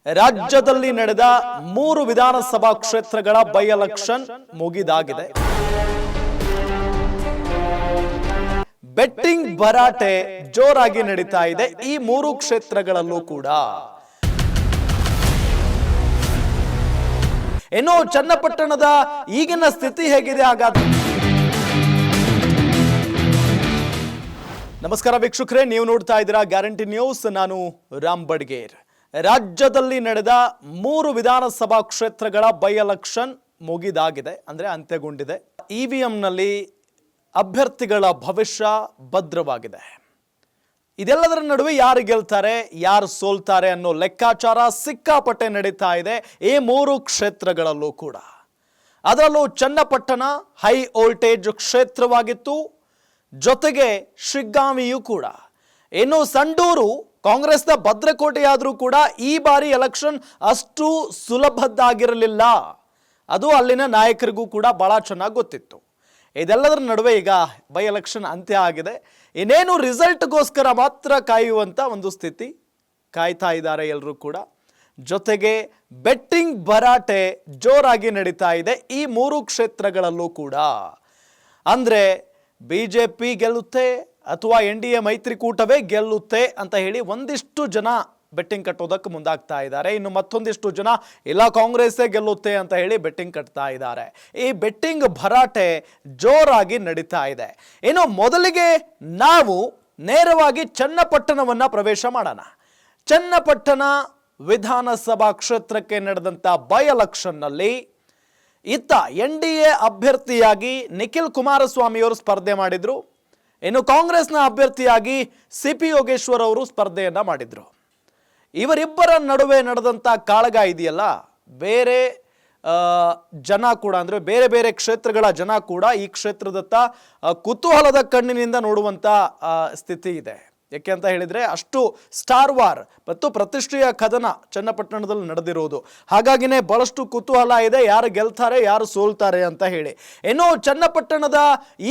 ರಾಜ್ಯದಲ್ಲಿ ನಡೆದ 3 ವಿಧಾನಸಭಾ ಕ್ಷೇತ್ರಗಳ ಬೈ ಎಲೆಕ್ಷನ್ ಮುಗಿದಾಗಿದೆ. ಬೆಟ್ಟಿಂಗ್ ಭರಾಟೆ ಜೋರಾಗಿ ನಡೀತಾ ಇದೆ ಈ 3 ಕ್ಷೇತ್ರಗಳಲ್ಲೂ ಕೂಡ. ಏನೋ ಚನ್ನಪಟ್ಟಣದ ಈಗಿನ ಸ್ಥಿತಿ ಹೇಗಿದೆ ಹಾಗಾದ್ರೆ? ನಮಸ್ಕಾರ ವೀಕ್ಷಕರೇ, ನೀವು ನೋಡ್ತಾ ಇದ್ದೀರಾ ಗ್ಯಾರಂಟಿ ನ್ಯೂಸ್. ನಾನು ರಾಮ್ ಬಡ್ಗೇರ್. ರಾಜ್ಯದಲ್ಲಿ ನಡೆದ 3 ವಿಧಾನಸಭಾ ಕ್ಷೇತ್ರಗಳ ಬೈ ಎಲೆಕ್ಷನ್ ಮುಗಿದಾಗಿದೆ, ಅಂದ್ರೆ ಅಂತ್ಯಗೊಂಡಿದೆ. ಇವಿಎಂನಲ್ಲಿ ಅಭ್ಯರ್ಥಿಗಳ ಭವಿಷ್ಯ ಭದ್ರವಾಗಿದೆ. ಇದೆಲ್ಲದರ ನಡುವೆ ಯಾರು ಗೆಲ್ತಾರೆ, ಯಾರು ಸೋಲ್ತಾರೆ ಅನ್ನೋ ಲೆಕ್ಕಾಚಾರ ಸಿಕ್ಕಾಪಟ್ಟೆ ನಡೀತಾ ಇದೆ ಈ 3 ಕ್ಷೇತ್ರಗಳಲ್ಲೂ ಕೂಡ. ಅದರಲ್ಲೂ ಚನ್ನಪಟ್ಟಣ ಹೈ ವೋಲ್ಟೇಜ್ ಕ್ಷೇತ್ರವಾಗಿತ್ತು, ಜೊತೆಗೆ ಶಿಗ್ಗಾಂವಿಯೂ ಕೂಡ. ಇನ್ನು ಸಂಡೂರು ಕಾಂಗ್ರೆಸ್ನ ಭದ್ರಕೋಟೆಯಾದರೂ ಕೂಡ ಈ ಬಾರಿ ಎಲೆಕ್ಷನ್ ಅಷ್ಟು ಸುಲಭದ್ದಾಗಿರಲಿಲ್ಲ. ಅದು ಅಲ್ಲಿನ ನಾಯಕರಿಗೂ ಕೂಡ ಬಹಳ ಚೆನ್ನಾಗಿ ಗೊತ್ತಿತ್ತು. ಇದೆಲ್ಲದರ ನಡುವೆ ಈಗ ಬೈ ಎಲೆಕ್ಷನ್ ಅಂತ್ಯ ಆಗಿದೆ. ಇನ್ನೇನು ರಿಸಲ್ಟ್ಗೋಸ್ಕರ ಮಾತ್ರ ಕಾಯುವಂಥ ಒಂದು ಸ್ಥಿತಿ ಕಾಯ್ತಾ ಇದ್ದಾರೆ ಎಲ್ಲರೂ ಕೂಡ. ಜೊತೆಗೆ ಬೆಟ್ಟಿಂಗ್ ಭರಾಟೆ ಜೋರಾಗಿ ನಡೀತಾ ಇದೆ ಈ 3 ಕ್ಷೇತ್ರಗಳಲ್ಲೂ ಕೂಡ. ಅಂದರೆ BJP ಗೆಲ್ಲುತ್ತೆ ಅಥವಾ NDA ಮೈತ್ರಿಕೂಟವೇ ಗೆಲ್ಲುತ್ತೆ ಅಂತ ಹೇಳಿ ಒಂದಿಷ್ಟು ಜನ ಬೆಟ್ಟಿಂಗ್ ಕಟ್ಟೋದಕ್ಕೆ ಮುಂದಾಗ್ತಾ ಇದ್ದಾರೆ. ಇನ್ನು ಮತ್ತೊಂದಿಷ್ಟು ಜನ ಇಲ್ಲ ಕಾಂಗ್ರೆಸ್ಸೇ ಗೆಲ್ಲುತ್ತೆ ಅಂತ ಹೇಳಿ ಬೆಟ್ಟಿಂಗ್ ಕಟ್ತಾ ಇದ್ದಾರೆ. ಈ ಬೆಟ್ಟಿಂಗ್ ಭರಾಟೆ ಜೋರಾಗಿ ನಡೀತಾ ಇದೆ. ಇನ್ನು ಮೊದಲಿಗೆ ನಾವು ನೇರವಾಗಿ ಚನ್ನಪಟ್ಟಣವನ್ನ ಪ್ರವೇಶ ಮಾಡೋಣ. ಚನ್ನಪಟ್ಟಣ ವಿಧಾನಸಭಾ ಕ್ಷೇತ್ರಕ್ಕೆ ನಡೆದಂಥ ಬೈ ಎಲೆಕ್ಷನ್ನಲ್ಲಿ ಇತ್ತ NDA ಅಭ್ಯರ್ಥಿಯಾಗಿ ನಿಖಿಲ್ ಕುಮಾರಸ್ವಾಮಿ ಅವರು ಸ್ಪರ್ಧೆ ಮಾಡಿದ್ರು. ಇನ್ನು ಕಾಂಗ್ರೆಸ್ನ ಅಭ್ಯರ್ಥಿಯಾಗಿ CP ಯೋಗೇಶ್ವರ್ ಅವರು ಸ್ಪರ್ಧೆಯನ್ನ ಮಾಡಿದ್ರು. ಇವರಿಬ್ಬರ ನಡುವೆ ನಡೆದಂಥ ಕಾಳಗ ಇದೆಯಲ್ಲ, ಬೇರೆ ಜನ ಕೂಡ ಅಂದರೆ ಬೇರೆ ಬೇರೆ ಕ್ಷೇತ್ರಗಳ ಜನ ಕೂಡ ಈ ಕ್ಷೇತ್ರದತ್ತ ಕುತೂಹಲದ ಕಣ್ಣಿನಿಂದ ನೋಡುವಂಥ ಸ್ಥಿತಿ ಇದೆ. ಯಾಕೆ ಅಂತ ಹೇಳಿದರೆ ಅಷ್ಟು ಸ್ಟಾರ್ ವಾರ್ ಮತ್ತು ಪ್ರತಿಷ್ಠೆಯ ಕದನ ಚನ್ನಪಟ್ಟಣದಲ್ಲಿ ನಡೆದಿರುವುದು. ಹಾಗಾಗಿನೇ ಬಹಳಷ್ಟು ಕುತೂಹಲ ಇದೆ, ಯಾರು ಗೆಲ್ತಾರೆ ಯಾರು ಸೋಲ್ತಾರೆ ಅಂತ ಹೇಳಿ. ಏನೋ ಚನ್ನಪಟ್ಟಣದ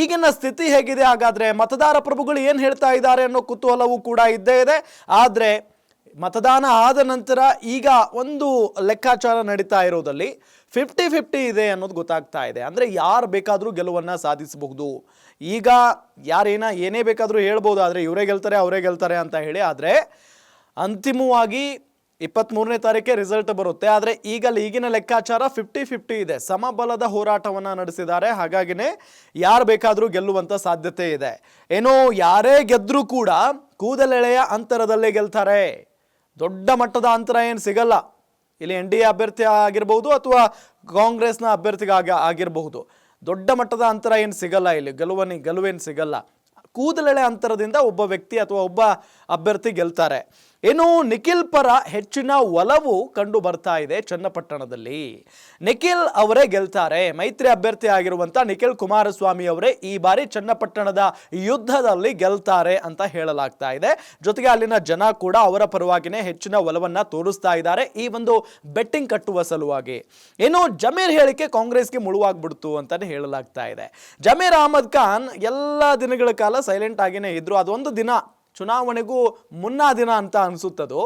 ಈಗಿನ ಸ್ಥಿತಿ ಹೇಗಿದೆ ಹಾಗಾದರೆ, ಮತದಾರ ಪ್ರಭುಗಳು ಏನು ಹೇಳ್ತಾ ಇದ್ದಾರೆ ಅನ್ನೋ ಕುತೂಹಲವೂ ಕೂಡ ಇದ್ದೇ ಇದೆ. ಆದರೆ ಮತದಾನ ಆದ ನಂತರ ಈಗ ಒಂದು ಲೆಕ್ಕಾಚಾರ ನಡೀತಾ ಇರೋದಲ್ಲಿ 50-50 ಇದೆ ಅನ್ನೋದು ಗೊತ್ತಾಗ್ತಾ ಇದೆ. ಅಂದರೆ ಯಾರು ಬೇಕಾದರೂ ಗೆಲುವನ್ನು ಸಾಧಿಸಬಹುದು. ಈಗ ಏನೇ ಬೇಕಾದರೂ ಹೇಳ್ಬೋದು, ಆದರೆ ಇವರೇ ಗೆಲ್ತಾರೆ ಅವರೇ ಗೆಲ್ತಾರೆ ಅಂತ ಹೇಳಿ. ಆದರೆ ಅಂತಿಮವಾಗಿ 23ನೇ ತಾರೀಕೆ ರಿಸಲ್ಟ್ ಬರುತ್ತೆ. ಆದರೆ ಈಗಿನ ಲೆಕ್ಕಾಚಾರ 50-50 ಇದೆ. ಸಮಬಲದ ಹೋರಾಟವನ್ನು ನಡೆಸಿದ್ದಾರೆ. ಹಾಗಾಗಿನೇ ಯಾರು ಬೇಕಾದರೂ ಗೆಲ್ಲುವಂಥ ಸಾಧ್ಯತೆ ಇದೆ. ಏನೋ ಯಾರೇ ಗೆದ್ದರೂ ಕೂಡ ಕೂದಲೆಳೆಯ ಅಂತರದಲ್ಲೇ ಗೆಲ್ತಾರೆ. ದೊಡ್ಡ ಮಟ್ಟದ ಅಂತರ ಏನು ಸಿಗಲ್ಲ. ಇಲ್ಲಿ NDA ಅಭ್ಯರ್ಥಿ ಆಗಿರ್ಬೋದು ಅಥವಾ ಕಾಂಗ್ರೆಸ್ನ ಅಭ್ಯರ್ಥಿಗೆ ಆಗಿರಬಹುದು. ದೊಡ್ಡ ಮಟ್ಟದ ಅಂತರ ಏನು ಸಿಗಲ್ಲ. ಇಲ್ಲಿ ಗೆಲುವೇನು ಸಿಗಲ್ಲ. ಕೂದಲೆಳೆ ಅಂತರದಿಂದ ಒಬ್ಬ ವ್ಯಕ್ತಿ ಅಥವಾ ಒಬ್ಬ ಅಭ್ಯರ್ಥಿ ಗೆಲ್ತಾರೆ. ಏನು ನಿಖಿಲ್ ಪರ ಹೆಚ್ಚಿನ ಒಲವು ಕಂಡು ಬರ್ತಾ ಇದೆ ಚನ್ನಪಟ್ಟಣದಲ್ಲಿ. ನಿಖಿಲ್ ಅವರೇ ಗೆಲ್ತಾರೆ. ಮೈತ್ರಿ ಅಭ್ಯರ್ಥಿ ಆಗಿರುವಂಥ ನಿಖಿಲ್ ಕುಮಾರಸ್ವಾಮಿ ಅವರೇ ಈ ಬಾರಿ ಚನ್ನಪಟ್ಟಣದ ಯುದ್ಧದಲ್ಲಿ ಗೆಲ್ತಾರೆ ಅಂತ ಹೇಳಲಾಗ್ತಾ ಇದೆ. ಜೊತೆಗೆ ಅಲ್ಲಿನ ಜನ ಕೂಡ ಅವರ ಪರವಾಗಿನೇ ಹೆಚ್ಚಿನ ಒಲವನ್ನ ತೋರಿಸ್ತಾ ಇದ್ದಾರೆ ಈ ಒಂದು ಬೆಟ್ಟಿಂಗ್ ಕಟ್ಟುವ ಸಲುವಾಗಿ. ಏನು ಜಮೀರ್ ಹೇಳಿಕೆ ಕಾಂಗ್ರೆಸ್ಗೆ ಮುಳುವಾಗ್ಬಿಡ್ತು ಅಂತಾನೆ ಹೇಳಲಾಗ್ತಾ ಇದೆ. ಜಮೀರ್ ಅಹಮದ್ ಖಾನ್ ಎಲ್ಲ ದಿನಗಳ ಕಾಲ ಸೈಲೆಂಟ್ ಆಗಿನೇ ಇದ್ರು. ಅದೊಂದು ದಿನ ಚುನಾವಣೆಗೂ ಮುನ್ನಾ ದಿನ ಅಂತ ಅನಿಸುತ್ತದು,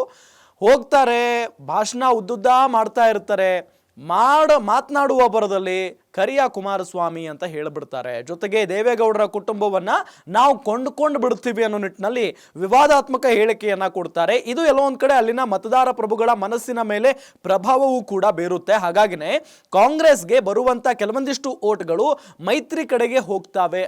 ಹೋಗ್ತಾರೆ, ಭಾಷಣ ಉದ್ದುದ್ದ ಮಾಡ್ತಾ ಇರ್ತಾರೆ. ಮಾತನಾಡುವ ಬರದಲ್ಲಿ ಕರಿಯ ಕುಮಾರಸ್ವಾಮಿ ಅಂತ ಹೇಳಿಬಿಡ್ತಾರೆ. ಜೊತೆಗೆ ದೇವೇಗೌಡರ ಕುಟುಂಬವನ್ನ ನಾವು ಕೊಂಡ್ಕೊಂಡು ಬಿಡ್ತೀವಿ ಅನ್ನೋ ನಿಟ್ಟಿನಲ್ಲಿ ವಿವಾದಾತ್ಮಕ ಹೇಳಿಕೆಯನ್ನ ಕೊಡ್ತಾರೆ. ಇದು ಎಲ್ಲೋ ಒಂದ್ ಕಡೆ ಅಲ್ಲಿನ ಮತದಾರ ಪ್ರಭುಗಳ ಮನಸ್ಸಿನ ಮೇಲೆ ಪ್ರಭಾವವೂ ಕೂಡ ಬೀರುತ್ತೆ. ಹಾಗಾಗಿನೇ ಕಾಂಗ್ರೆಸ್ಗೆ ಬರುವಂತ ಕೆಲವೊಂದಿಷ್ಟು ಓಟ್ಗಳು ಮೈತ್ರಿ ಕಡೆಗೆ ಹೋಗಿದಾವೆ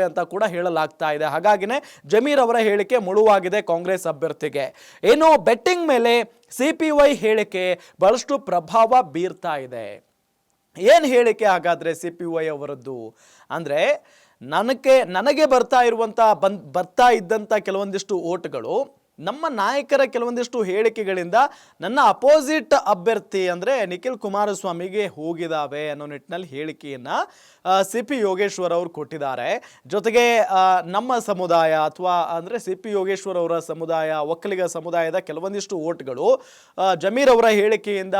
ಅಂತ ಕೂಡ ಹೇಳಲಾಗ್ತಾ ಇದೆ. ಹಾಗಾಗಿನೇ ಜಮೀರ್ ಅವರ ಹೇಳಿಕೆ ಮುಳುವಾಗಿದೆ ಕಾಂಗ್ರೆಸ್ ಅಭ್ಯರ್ಥಿಗೆ. ಏನೋ ಬೆಟ್ಟಿಂಗ್ ಮೇಲೆ CPY ಹೇಳಿಕೆ ಬಹಳಷ್ಟು ಪ್ರಭಾವ ಬೀರ್ತಾ ಇದೆ. ಏನು ಹೇಳಿಕೆ ಹಾಗಾದರೆ CPY ಅವರದ್ದು ಅಂದರೆ, ನನಗೆ ಬರ್ತಾ ಇದ್ದಂಥ ಕೆಲವೊಂದಿಷ್ಟು ಓಟ್ಗಳು ನಮ್ಮ ನಾಯಕರ ಕೆಲವೊಂದಿಷ್ಟು ಹೇಳಿಕೆಗಳಿಂದ ನನ್ನ ಅಪೋಸಿಟ್ ಅಭ್ಯರ್ಥಿ ಅಂದರೆ ನಿಖಿಲ್ ಕುಮಾರಸ್ವಾಮಿಗೆ ಹೋಗಿದ್ದಾವೆ ಅನ್ನೋ ನಿಟ್ಟಿನಲ್ಲಿ ಹೇಳಿಕೆಯನ್ನು CP ಯೋಗೇಶ್ವರ್ ಅವರು ಕೊಟ್ಟಿದ್ದಾರೆ. ಜೊತೆಗೆ ನಮ್ಮ ಸಮುದಾಯ ಅಥವಾ ಅಂದರೆ CP ಯೋಗೇಶ್ವರ್ ಅವರ ಸಮುದಾಯ, ಒಕ್ಕಲಿಗ ಸಮುದಾಯದ ಕೆಲವೊಂದಿಷ್ಟು ಓಟ್ಗಳು ಜಮೀರ್ ಅವರ ಹೇಳಿಕೆಯಿಂದ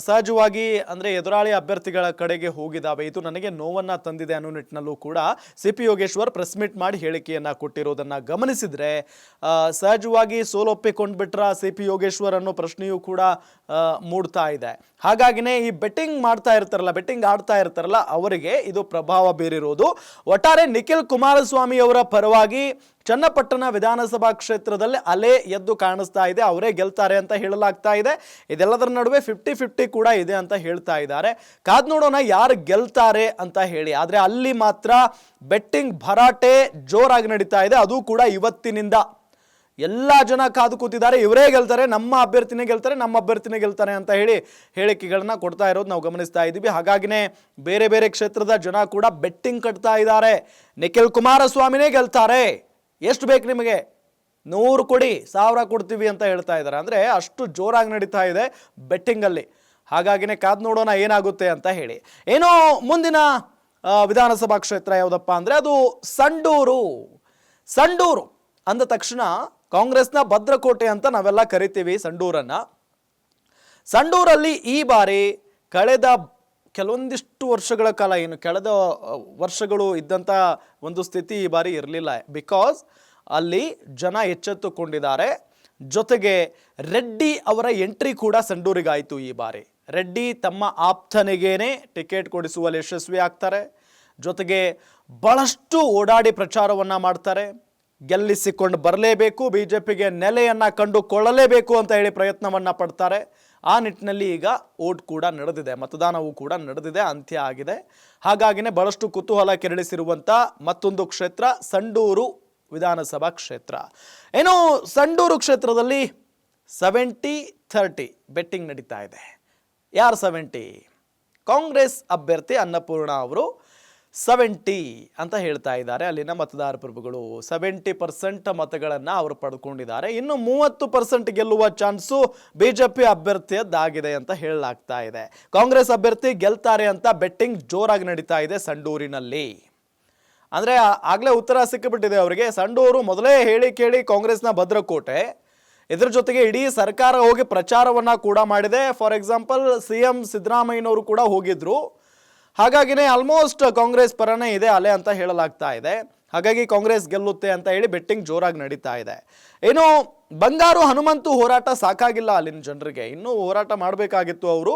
ಸಹಜವಾಗಿ ಅಂದರೆ ಎದುರಾಳಿ ಅಭ್ಯರ್ಥಿಗಳ ಕಡೆಗೆ ಹೋಗಿದ್ದಾವೆ. ಇದು ನನಗೆ ನೋವನ್ನು ತಂದಿದೆ ಅನ್ನೋ ನಿಟ್ಟಿನಲ್ಲೂ ಕೂಡ C P Yogeshwar press meet ಮಾಡಿ ಹೇಳಿಕೆಯನ್ನು ಕೊಟ್ಟಿರೋದನ್ನು ಗಮನಿಸಿದರೆ ಸಹಜವಾಗಿ ಸೋಲೊಪ್ಪಿಕೊಂಡ್ಬಿಟ್ರ ಸಿ ಪಿ ಯೋಗೇಶ್ವರ್ ಅನ್ನೋ ಪ್ರಶ್ನೆಯೂ ಕೂಡ ಮೂಡ್ತಾ ಇದೆ. ಹಾಗಾಗಿನೇ ಈ ಬೆಟ್ಟಿಂಗ್ ಆಡ್ತಾ ಇರ್ತಾರಲ್ಲ ಅವರಿಗೆ ಇದು ಪ್ರಭಾವ ಬೀರಿರೋದು. ಒಟ್ಟಾರೆ ನಿಖಿಲ್ ಕುಮಾರಸ್ವಾಮಿ ಅವರ ಪರವಾಗಿ ಚನ್ನಪಟ್ಟಣ ವಿಧಾನಸಭಾ ಕ್ಷೇತ್ರದಲ್ಲಿ ಅಲೆ ಎದ್ದು ಕಾಣಿಸ್ತಾ ಇದೆ. ಅವರೇ ಗೆಲ್ತಾರೆ ಅಂತ ಹೇಳಲಾಗ್ತಾ ಇದೆ. ಇದೆಲ್ಲದರ ನಡುವೆ 50-50 ಕೂಡ ಇದೆ ಅಂತ ಹೇಳ್ತಾ ಇದ್ದಾರೆ. ಕಾದ್ ನೋಡೋಣ ಯಾರು ಗೆಲ್ತಾರೆ ಅಂತ ಹೇಳಿ. ಆದರೆ ಅಲ್ಲಿ ಮಾತ್ರ ಬೆಟ್ಟಿಂಗ್ ಭರಾಟೆ ಜೋರಾಗಿ ನಡೀತಾ ಇದೆ. ಅದು ಕೂಡ ಇವತ್ತಿನಿಂದ ಎಲ್ಲ ಜನ ಕಾದು ಕೂತಿದ್ದಾರೆ. ಇವರೇ ಗೆಲ್ತಾರೆ, ನಮ್ಮ ಅಭ್ಯರ್ಥಿನೇ ಗೆಲ್ತಾರೆ ಅಂತ ಹೇಳಿ ಹೇಳಿಕೆಗಳನ್ನ ಕೊಡ್ತಾ ಇರೋದು ನಾವು ಗಮನಿಸ್ತಾ ಇದ್ದೀವಿ. ಹಾಗಾಗಿನೇ ಬೇರೆ ಬೇರೆ ಕ್ಷೇತ್ರದ ಜನ ಕೂಡ ಬೆಟ್ಟಿಂಗ್ ಕಟ್ತಾ ಇದ್ದಾರೆ. ನಿಖಿಲ್ ಕುಮಾರಸ್ವಾಮಿನೇ ಗೆಲ್ತಾರೆ, ಎಷ್ಟು ಬೇಕು ನಿಮಗೆ, 100 ಕೊಡಿ, 1000 ಕೊಡ್ತೀವಿ ಅಂತ ಹೇಳ್ತಾ ಇದ್ದಾರೆ. ಅಂದರೆ ಅಷ್ಟು ಜೋರಾಗಿ ನಡೀತಾ ಇದೆ ಬೆಟ್ಟಿಂಗಲ್ಲಿ. ಹಾಗಾಗಿನೇ ಕಾದು ನೋಡೋಣ ಏನಾಗುತ್ತೆ ಅಂತ ಹೇಳಿ. ಏನೋ ಮುಂದಿನ ವಿಧಾನಸಭಾ ಕ್ಷೇತ್ರ ಯಾವುದಪ್ಪ ಅಂದರೆ ಅದು ಸಂಡೂರು ಅಂದ ತಕ್ಷಣ ಕಾಂಗ್ರೆಸ್ನ ಭದ್ರಕೋಟೆ ಅಂತ ನಾವೆಲ್ಲ ಕರಿತೀವಿ ಸಂಡೂರಲ್ಲಿ ಈ ಬಾರಿ ಕಳೆದ ಕೆಲವೊಂದಿಷ್ಟು ವರ್ಷಗಳ ಕಾಲ ಕಳೆದ ವರ್ಷಗಳು ಇದ್ದಂಥ ಒಂದು ಸ್ಥಿತಿ ಈ ಬಾರಿ ಇರಲಿಲ್ಲ. ಬಿಕಾಸ್ ಅಲ್ಲಿ ಜನ ಎಚ್ಚೆತ್ತುಕೊಂಡಿದ್ದಾರೆ. ಜೊತೆಗೆ ರೆಡ್ಡಿ ಅವರ ಎಂಟ್ರಿ ಕೂಡ ಸಂಡೂರಿಗಾಯಿತು. ಈ ಬಾರಿ ರೆಡ್ಡಿ ತಮ್ಮ ಆಪ್ತನಿಗೇನೆ ಟಿಕೆಟ್ ಕೊಡಿಸುವಲ್ಲಿ ಯಶಸ್ವಿ ಆಗ್ತಾರೆ. ಜೊತೆಗೆ ಬಹಳಷ್ಟು ಓಡಾಡಿ ಪ್ರಚಾರವನ್ನು ಮಾಡ್ತಾರೆ. ಗೆಲ್ಲಿಸಿಕೊಂಡು ಬರಲೇಬೇಕು, ಬಿಜೆಪಿಗೆ ನೆಲೆಯನ್ನು ಕಂಡುಕೊಳ್ಳಲೇಬೇಕು ಅಂತ ಹೇಳಿ ಪ್ರಯತ್ನವನ್ನು ಪಡ್ತಾರೆ. ಆ ನಿಟ್ಟಿನಲ್ಲಿ ಈಗ ಓಟ್ ಕೂಡ ನಡೆದಿದೆ, ಮತದಾನವೂ ಕೂಡ ನಡೆದಿದೆ, ಅಂತ್ಯ ಆಗಿದೆ. ಹಾಗಾಗಿನೇ ಬಹಳಷ್ಟು ಕುತೂಹಲ ಕೆರಳಿಸಿರುವಂಥ ಮತ್ತೊಂದು ಕ್ಷೇತ್ರ ಸಂಡೂರು ವಿಧಾನಸಭಾ ಕ್ಷೇತ್ರ. ಏನು ಸಂಡೂರು ಕ್ಷೇತ್ರದಲ್ಲಿ 70-30 ಬೆಟ್ಟಿಂಗ್ ನಡೀತಾ ಇದೆ. ಯಾರು 70? ಕಾಂಗ್ರೆಸ್ ಅಭ್ಯರ್ಥಿ ಅನ್ನಪೂರ್ಣ ಅವರು 70 ಅಂತ ಹೇಳ್ತಾ ಇದ್ದಾರೆ. ಅಲ್ಲಿನ ಮತದಾರ ಪ್ರಭುಗಳು 70% ಮತಗಳನ್ನು ಅವರು ಪಡ್ಕೊಂಡಿದ್ದಾರೆ. ಇನ್ನು 30% ಗೆಲ್ಲುವ ಚಾನ್ಸು ಬಿಜೆಪಿ ಅಭ್ಯರ್ಥಿಯದ್ದಾಗಿದೆ ಅಂತ ಹೇಳಲಾಗ್ತಾ ಇದೆ. ಕಾಂಗ್ರೆಸ್ ಅಭ್ಯರ್ಥಿ ಗೆಲ್ತಾರೆ ಅಂತ ಬೆಟ್ಟಿಂಗ್ ಜೋರಾಗಿ ನಡೀತಾ ಇದೆ ಸಂಡೂರಿನಲ್ಲಿ. ಅಂದರೆ ಆಗಲೇ ಉತ್ತರ ಸಿಕ್ಕಿಬಿಟ್ಟಿದೆ ಅವರಿಗೆ. ಸಂಡೂರು ಮೊದಲೇ ಹೇಳಿ ಕೇಳಿ ಕಾಂಗ್ರೆಸ್ನ ಭದ್ರಕೋಟೆ. ಇದರ ಜೊತೆಗೆ ಇಡೀ ಸರ್ಕಾರ ಹೋಗಿ ಪ್ರಚಾರವನ್ನು ಕೂಡ ಮಾಡಿದೆ. ಫಾರ್ ಎಕ್ಸಾಂಪಲ್ CM ಸಿದ್ದರಾಮಯ್ಯನವರು ಕೂಡ ಹೋಗಿದ್ರು. ಹಾಗಾಗಿನೇ ಆಲ್ಮೋಸ್ಟ್ ಕಾಂಗ್ರೆಸ್ ಪರನೇ ಇದೆ ಅಲೆ ಅಂತ ಹೇಳಲಾಗ್ತಾ ಇದೆ. ಹಾಗಾಗಿ ಕಾಂಗ್ರೆಸ್ ಗೆಲ್ಲುತ್ತೆ ಅಂತ ಹೇಳಿ ಬೆಟ್ಟಿಂಗ್ ಜೋರಾಗಿ ನಡೀತಾ ಇದೆ. ಏನು ಬಂಗಾರು ಹನುಮಂತು ಹೋರಾಟ ಸಾಕಾಗಿಲ್ಲ ಅಲ್ಲಿನ ಜನರಿಗೆ, ಇನ್ನೂ ಹೋರಾಟ ಮಾಡಬೇಕಾಗಿತ್ತು. ಅವರು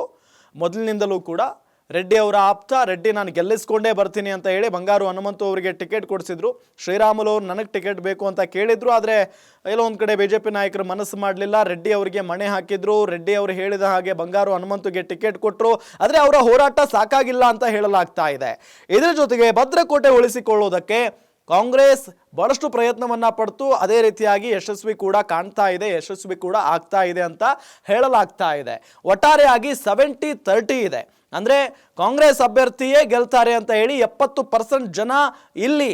ಮೊದಲಿನಿಂದಲೂ ಕೂಡ ರೆಡ್ಡಿ ಅವರ ಆಪ್ತ, ರೆಡ್ಡಿ ನಾನು ಗೆಲ್ಲಿಸ್ಕೊಂಡೇ ಬರ್ತೀನಿ ಅಂತ ಹೇಳಿ ಬಂಗಾರು ಹನುಮಂತು ಅವರಿಗೆ ಟಿಕೆಟ್ ಕೊಡಿಸಿದ್ರು. ಶ್ರೀರಾಮುಲು ಅವರು ನನಗೆ ಟಿಕೆಟ್ ಬೇಕು ಅಂತ ಕೇಳಿದ್ರು. ಆದರೆ ಎಲ್ಲೋ ಒಂದು ಕಡೆ ಬಿಜೆಪಿ ನಾಯಕರು ಮನಸ್ಸು ಮಾಡಲಿಲ್ಲ, ರೆಡ್ಡಿ ಅವರಿಗೆ ಮಣೆ ಹಾಕಿದ್ರು. ರೆಡ್ಡಿ ಅವರು ಹೇಳಿದ ಹಾಗೆ ಬಂಗಾರು ಹನುಮಂತುಗೆ ಟಿಕೆಟ್ ಕೊಟ್ಟರು. ಆದರೆ ಅವರ ಹೋರಾಟ ಸಾಕಾಗಿಲ್ಲ ಅಂತ ಹೇಳಲಾಗ್ತಾ ಇದೆ. ಇದರ ಜೊತೆಗೆ ಭದ್ರಕೋಟೆ ಉಳಿಸಿಕೊಳ್ಳೋದಕ್ಕೆ ಕಾಂಗ್ರೆಸ್ ಬಹಳಷ್ಟು ಪ್ರಯತ್ನವನ್ನ ಪಡ್ತು. ಅದೇ ರೀತಿಯಾಗಿ ಯಶಸ್ವಿ ಕೂಡ ಕಾಣ್ತಾ ಇದೆ, ಯಶಸ್ವಿ ಕೂಡ ಆಗ್ತಾ ಇದೆ ಅಂತ ಹೇಳಲಾಗ್ತಾ ಇದೆ. ಒಟ್ಟಾರೆಯಾಗಿ 70-30 ಇದೆ. ಅಂದರೆ ಕಾಂಗ್ರೆಸ್ ಅಭ್ಯರ್ಥಿಯೇ ಗೆಲ್ತಾರೆ ಅಂತ ಹೇಳಿ 70% ಜನ ಇಲ್ಲಿ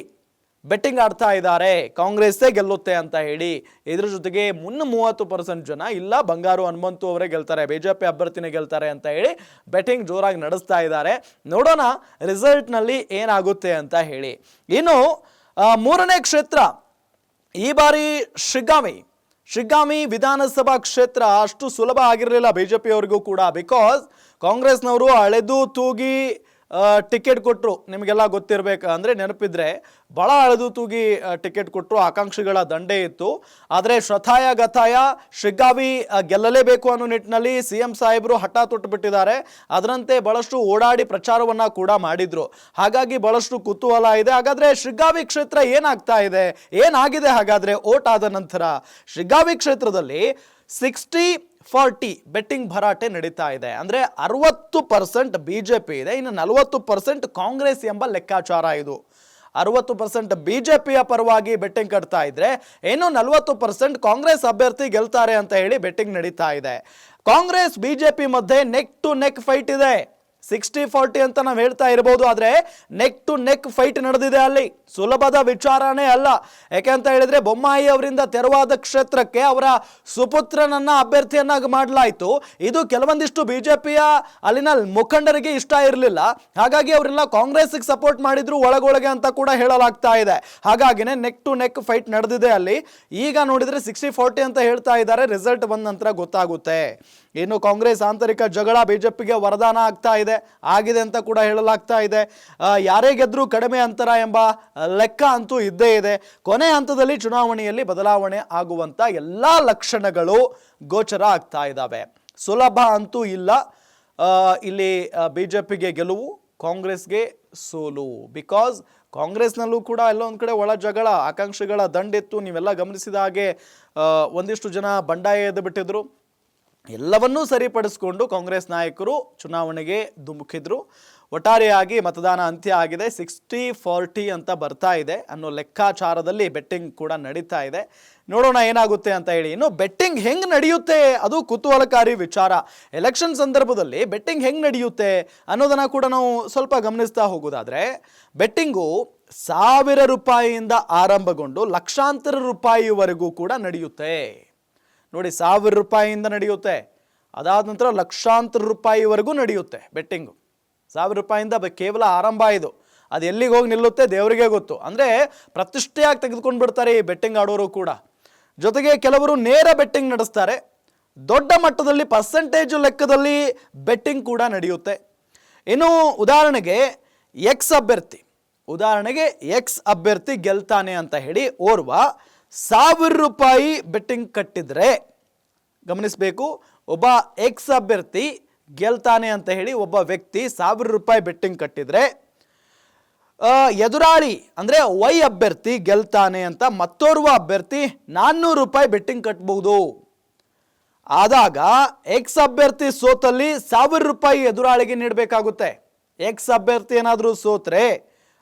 ಬೆಟ್ಟಿಂಗ್ ಆಡ್ತಾ ಇದ್ದಾರೆ, ಕಾಂಗ್ರೆಸ್ಸೇ ಗೆಲ್ಲುತ್ತೆ ಅಂತ ಹೇಳಿ. ಇದ್ರ ಜೊತೆಗೆ 30% ಜನ ಇಲ್ಲ ಬಂಗಾರು ಹನುಮಂತು ಅವರೇ ಗೆಲ್ತಾರೆ, ಬಿಜೆಪಿ ಅಭ್ಯರ್ಥಿನೇ ಗೆಲ್ತಾರೆ ಅಂತ ಹೇಳಿ ಬೆಟ್ಟಿಂಗ್ ಜೋರಾಗಿ ನಡೆಸ್ತಾ ಇದ್ದಾರೆ. ನೋಡೋಣ ರಿಸಲ್ಟ್ನಲ್ಲಿ ಏನಾಗುತ್ತೆ ಅಂತ ಹೇಳಿ. ಇನ್ನು ಮೂರನೇ ಕ್ಷೇತ್ರ ಈ ಬಾರಿ ಶಿಗ್ಗಾಂವಿ ವಿಧಾನಸಭಾ ಕ್ಷೇತ್ರ ಅಷ್ಟು ಸುಲಭ ಆಗಿರಲಿಲ್ಲ ಬಿಜೆಪಿಯವರಿಗೂ ಕೂಡ. ಬಿಕಾಸ್ ಕಾಂಗ್ರೆಸ್ನವರು ಅಳೆದು ತೂಗಿ ಟಿಕೆಟ್ ಕೊಟ್ಟರು. ನಿಮಗೆಲ್ಲ ಗೊತ್ತಿರಬೇಕು, ಅಂದರೆ ನೆನಪಿದ್ರೆ ಭಾಳ ಅಳೆದು ತೂಗಿ ಟಿಕೆಟ್ ಕೊಟ್ಟರು. ಆಕಾಂಕ್ಷಿಗಳ ದಂಡೆ ಇತ್ತು. ಆದರೆ ಶತಾಯ ಗತಾಯ ಶಿಗ್ಗಾಂವಿ ಗೆಲ್ಲಲೇಬೇಕು ಅನ್ನೋ ನಿಟ್ಟಿನಲ್ಲಿ CM ಸಾಹೇಬರು ಹಠ ತೊಟ್ಟುಬಿಟ್ಟಿದ್ದಾರೆ. ಅದರಂತೆ ಬಹಳಷ್ಟು ಓಡಾಡಿ ಪ್ರಚಾರವನ್ನು ಕೂಡ ಮಾಡಿದ್ರು. ಹಾಗಾಗಿ ಬಹಳಷ್ಟು ಕುತೂಹಲ ಇದೆ. ಹಾಗಾದರೆ ಶಿಗ್ಗಾಂವಿ ಕ್ಷೇತ್ರ ಏನಾಗಿದೆ ಹಾಗಾದರೆ ಓಟ್ ಆದ ನಂತರ? ಶಿಗ್ಗಾಂವಿ ಕ್ಷೇತ್ರದಲ್ಲಿ 60-40 ಬೆಟ್ಟಿಂಗ್ ಭರಾಟೆ ನಡೀತಾ ಇದೆ. ಅಂದರೆ 60% ಬಿಜೆಪಿ ಇದೆ, ಇನ್ನು 40% ಕಾಂಗ್ರೆಸ್ ಎಂಬ ಲೆಕ್ಕಾಚಾರ ಇದು. 60% ಬಿಜೆಪಿಯ ಪರವಾಗಿ ಬೆಟ್ಟಿಂಗ್ ಕಟ್ತಾ ಇದ್ರೆ, ಇನ್ನು 40% ಕಾಂಗ್ರೆಸ್ ಅಭ್ಯರ್ಥಿ ಗೆಲ್ತಾರೆ ಅಂತ ಹೇಳಿ ಬೆಟ್ಟಿಂಗ್ ನಡೀತಾ ಇದೆ. ಕಾಂಗ್ರೆಸ್ ಬಿಜೆಪಿ ಮಧ್ಯೆ ನೆಕ್ ಟು ನೆಕ್ ಫೈಟ್ ಇದೆ. 60-40 ಅಂತ ನಾವು ಹೇಳ್ತಾ ಇರಬಹುದು, ಆದರೆ ನೆಕ್ ಟು ನೆಕ್ ಫೈಟ್ ನಡೆದಿದೆ ಅಲ್ಲಿ. ಸುಲಭದ ವಿಚಾರನೇ ಅಲ್ಲ. ಯಾಕೆಂತ ಹೇಳಿದ್ರೆ ಬೊಮ್ಮಾಯಿ ಅವರಿಂದ ತೆರವಾದ ಕ್ಷೇತ್ರಕ್ಕೆ ಅವರ ಸುಪುತ್ರನನ್ನ ಅಭ್ಯರ್ಥಿಯನ್ನಾಗಿ ಮಾಡಲಾಯಿತು. ಇದು ಕೆಲವೊಂದಿಷ್ಟು ಬಿಜೆಪಿಯ ಅಲ್ಲಿನ ಮುಖಂಡರಿಗೆ ಇಷ್ಟ ಇರಲಿಲ್ಲ. ಹಾಗಾಗಿ ಅವರೆಲ್ಲ ಕಾಂಗ್ರೆಸ್ಗೆ ಸಪೋರ್ಟ್ ಮಾಡಿದ್ರು ಒಳಗೊಳಗೆ ಅಂತ ಕೂಡ ಹೇಳಲಾಗ್ತಾ ಇದೆ. ಹಾಗಾಗಿನೇ ನೆಕ್ ಟು ನೆಕ್ ಫೈಟ್ ನಡೆದಿದೆ ಅಲ್ಲಿ. ಈಗ ನೋಡಿದ್ರೆ 60-40 ಅಂತ ಹೇಳ್ತಾ ಇದ್ದಾರೆ. ರಿಸಲ್ಟ್ ಬಂದ ನಂತರ ಗೊತ್ತಾಗುತ್ತೆ. ಇನ್ನು ಕಾಂಗ್ರೆಸ್ ಆಂತರಿಕ ಜಗಳ ಬಿಜೆಪಿಗೆ ವರದಾನ ಆಗ್ತಾ ಇದೆ, ಆಗಿದೆ ಅಂತ ಕೂಡ ಹೇಳಲಾಗ್ತಾ ಇದೆ. ಯಾರೇ ಗೆದ್ರೂ ಕಡಿಮೆ ಅಂತರ ಎಂಬ ಲೆಕ್ಕ ಅಂತೂ ಇದ್ದೇ ಇದೆ. ಕೊನೆ ಹಂತದಲ್ಲಿ ಚುನಾವಣೆಯಲ್ಲಿ ಬದಲಾವಣೆ ಆಗುವಂತ ಎಲ್ಲಾ ಲಕ್ಷಣಗಳು ಗೋಚರ ಆಗ್ತಾ ಇದ್ದಾವೆ. ಸುಲಭ ಅಂತೂ ಇಲ್ಲ. ಇಲ್ಲಿ ಬಿಜೆಪಿಗೆ ಗೆಲುವು, ಕಾಂಗ್ರೆಸ್ಗೆ ಸೋಲು. ಬಿಕಾಸ್ ಕಾಂಗ್ರೆಸ್ನಲ್ಲೂ ಕೂಡ ಎಲ್ಲೊಂದು ಕಡೆ ಒಳ ಜಗಳ, ಆಕಾಂಕ್ಷಿಗಳ ದಂಡಿತ್ತು. ನೀವೆಲ್ಲ ಗಮನಿಸಿದ ಹಾಗೆ ಒಂದಿಷ್ಟು ಜನ ಬಂಡಾಯ ಎದ್ದು ಬಿಟ್ಟಿದ್ರು. ಎಲ್ಲವನ್ನೂ ಸರಿಪಡಿಸಿಕೊಂಡು ಕಾಂಗ್ರೆಸ್ ನಾಯಕರು ಚುನಾವಣೆಗೆ ಧುಮುಕಿದ್ರು. ಒಟ್ಟಾರೆಯಾಗಿ ಮತದಾನ ಅಂತ್ಯ ಆಗಿದೆ. 60-40 ಅಂತ ಬರ್ತಾ ಇದೆ ಅನ್ನೋ ಲೆಕ್ಕಾಚಾರದಲ್ಲಿ ಬೆಟ್ಟಿಂಗ್ ಕೂಡ ನಡೀತಾ ಇದೆ. ನೋಡೋಣ ಏನಾಗುತ್ತೆ ಅಂತ ಹೇಳಿ. ಇನ್ನು ಬೆಟ್ಟಿಂಗ್ ಹೆಂಗ್ ನಡೆಯುತ್ತೆ ಅದು ಕುತೂಹಲಕಾರಿ ವಿಚಾರ. ಎಲೆಕ್ಷನ್ ಸಂದರ್ಭದಲ್ಲಿ ಬೆಟ್ಟಿಂಗ್ ಹೆಂಗ್ ನಡೆಯುತ್ತೆ ಅನ್ನೋದನ್ನ ಕೂಡ ನಾವು ಸ್ವಲ್ಪ ಗಮನಿಸ್ತಾ ಹೋಗೋದಾದ್ರೆ, ಬೆಟ್ಟಿಂಗು 1000 ರೂಪಾಯಿಯಿಂದ ಆರಂಭಗೊಂಡು ಲಕ್ಷಾಂತರ ರೂಪಾಯಿವರೆಗೂ ಕೂಡ ನಡೆಯುತ್ತೆ. ನೋಡಿ, 1000 ರೂಪಾಯಿಯಿಂದ ನಡೆಯುತ್ತೆ, ಅದಾದ ನಂತರ ಲಕ್ಷಾಂತರ ರೂಪಾಯಿವರೆಗೂ ನಡೆಯುತ್ತೆ ಬೆಟ್ಟಿಂಗು. 1000 ರೂಪಾಯಿಂದ ಕೇವಲ ಆರಂಭ. ಇದು ಅದು ಎಲ್ಲಿಗೆ ಹೋಗಿ ನಿಲ್ಲುತ್ತೆ ದೇವರಿಗೆ ಗೊತ್ತು. ಅಂದರೆ ಪ್ರತಿಷ್ಠೆಯಾಗಿ ತೆಗೆದುಕೊಂಡು ಬಿಡ್ತಾರೆ ಈ ಬೆಟ್ಟಿಂಗ್ ಆಡೋರು ಕೂಡ. ಜೊತೆಗೆ ಕೆಲವರು ನೇರ ಬೆಟ್ಟಿಂಗ್ ನಡೆಸ್ತಾರೆ. ದೊಡ್ಡ ಮಟ್ಟದಲ್ಲಿ ಪರ್ಸೆಂಟೇಜ್ ಲೆಕ್ಕದಲ್ಲಿ ಬೆಟ್ಟಿಂಗ್ ಕೂಡ ನಡೆಯುತ್ತೆ. ಇನ್ನು ಉದಾಹರಣೆಗೆ ಎಕ್ಸ್ ಅಭ್ಯರ್ಥಿ ಗೆಲ್ತಾನೆ ಅಂತ ಹೇಳಿ ಓರ್ವ 1000 ರೂಪಾಯಿ ಬೆಟ್ಟಿಂಗ್ ಕಟ್ಟಿದ್ರೆ, ಗಮನಿಸಬೇಕು, ಒಬ್ಬ ಎಕ್ಸ್ ಅಭ್ಯರ್ಥಿ ಗೆಲ್ತಾನೆ ಅಂತ ಹೇಳಿ ಒಬ್ಬ ವ್ಯಕ್ತಿ 1000 ರೂಪಾಯಿ ಬೆಟ್ಟಿಂಗ್ ಕಟ್ಟಿದ್ರೆ, ಎದುರಾಳಿ ಅಂದ್ರೆ ವೈ ಅಭ್ಯರ್ಥಿ ಗೆಲ್ತಾನೆ ಅಂತ ಮತ್ತೋರ್ವ ಅಭ್ಯರ್ಥಿ 400 ರೂಪಾಯಿ ಬೆಟ್ಟಿಂಗ್ ಕಟ್ಟಬಹುದು. ಆದಾಗ ಎಕ್ಸ್ ಅಭ್ಯರ್ಥಿ ಸೋತಲ್ಲಿ 1000 ರೂಪಾಯಿ ಎದುರಾಳಿಗೆ ನೀಡಬೇಕಾಗುತ್ತೆ. ಎಕ್ಸ್ ಅಭ್ಯರ್ಥಿ ಏನಾದರೂ ಸೋತ್ರೆ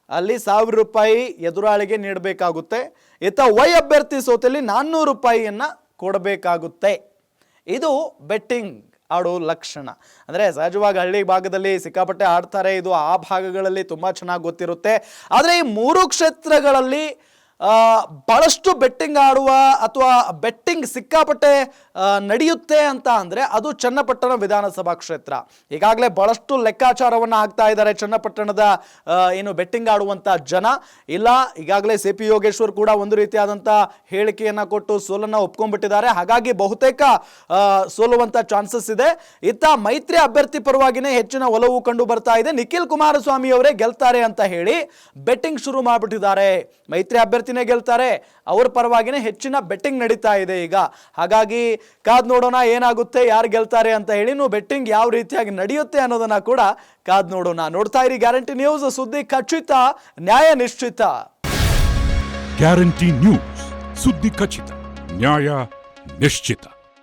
ಅಲ್ಲಿ 1000 ರೂಪಾಯಿ ಎದುರಾಳಿಗೆ ನೀಡಬೇಕಾಗುತ್ತೆ. ಇತ್ತ ವೈ ಅಭ್ಯರ್ಥಿ ಸೋತಲ್ಲಿ 400 ರೂಪಾಯಿಯನ್ನ ಕೊಡಬೇಕಾಗುತ್ತೆ. ಇದು ಬೆಟ್ಟಿಂಗ್ ಆಡೋ ಲಕ್ಷಣ. ಅಂದರೆ ಸಹಜವಾಗಿ ಹಳ್ಳಿ ಭಾಗದಲ್ಲಿ ಸಿಕ್ಕಾಪಟ್ಟೆ ಆಡ್ತಾರೆ. ಇದು ಆ ಭಾಗಗಳಲ್ಲಿ ತುಂಬ ಚೆನ್ನಾಗಿ ಗೊತ್ತಿರುತ್ತೆ. ಆದರೆ ಈ 3 ಕ್ಷೇತ್ರಗಳಲ್ಲಿ ಬಹಳಷ್ಟು ಬೆಟ್ಟಿಂಗ್ ಆಡುವ ಅಥವಾ ಬೆಟ್ಟಿಂಗ್ ಸಿಕ್ಕಾಪಟ್ಟೆ ನಡೆಯುತ್ತೆ ಅಂತ ಅಂದರೆ ಅದು ಚನ್ನಪಟ್ಟಣ ವಿಧಾನಸಭಾ ಕ್ಷೇತ್ರ. ಈಗಾಗಲೇ ಬಹಳಷ್ಟು ಲೆಕ್ಕಾಚಾರವನ್ನು ಹಾಕ್ತಾ ಇದ್ದಾರೆ ಚನ್ನಪಟ್ಟಣದ ಏನು ಬೆಟ್ಟಿಂಗ್ ಆಡುವಂಥ ಜನ. ಇಲ್ಲ, ಈಗಾಗಲೇ CP ಯೋಗೇಶ್ವರ್ ಕೂಡ ಒಂದು ರೀತಿಯಾದಂಥ ಹೇಳಿಕೆಯನ್ನು ಕೊಟ್ಟು ಸೋಲನ್ನು ಒಪ್ಕೊಂಡ್ಬಿಟ್ಟಿದ್ದಾರೆ. ಹಾಗಾಗಿ ಬಹುತೇಕ ಸೋಲುವಂಥ ಚಾನ್ಸಸ್ ಇದೆ. ಇತ್ತ ಮೈತ್ರಿ ಅಭ್ಯರ್ಥಿ ಪರವಾಗಿನೇ ಹೆಚ್ಚಿನ ಒಲವು ಕಂಡು ಬರ್ತಾ ಇದೆ. ನಿಖಿಲ್ ಕುಮಾರಸ್ವಾಮಿ ಅವರೇ ಗೆಲ್ತಾರೆ ಅಂತ ಹೇಳಿ ಬೆಟ್ಟಿಂಗ್ ಶುರು ಮಾಡಿಬಿಟ್ಟಿದ್ದಾರೆ. ಮೈತ್ರಿ ಅಭ್ಯರ್ಥಿನೇ ಗೆಲ್ತಾರೆ, ಅವರ ಪರವಾಗಿನೇ ಹೆಚ್ಚಿನ ಬೆಟ್ಟಿಂಗ್ ನಡೀತಾ ಇದೆ ಈಗ. ಹಾಗಾಗಿ ಕಾದ್ ನೋಡೋಣ ಏನಾಗುತ್ತೆ, ಯಾರು ಗೆಲ್ತಾರೆ ಅಂತ ಹೇಳಿ. ಬೆಟ್ಟಿಂಗ್ ಯಾವ ರೀತಿಯಾಗಿ ನಡೆಯುತ್ತೆ ಅನ್ನೋದನ್ನ ಕೂಡ ಕಾದ್ ನೋಡೋಣ. ನೋಡ್ತಾ ಇರಿ ಗ್ಯಾರಂಟಿ ನ್ಯೂಸ್, ಸುದ್ದಿ ಖಚಿತ, ನ್ಯಾಯ ನಿಶ್ಚಿತ. ಗ್ಯಾರಂಟಿ ನ್ಯೂಸ್, ಸುದ್ದಿ ಖಚಿತ, ನ್ಯಾಯ ನಿಶ್ಚಿತ.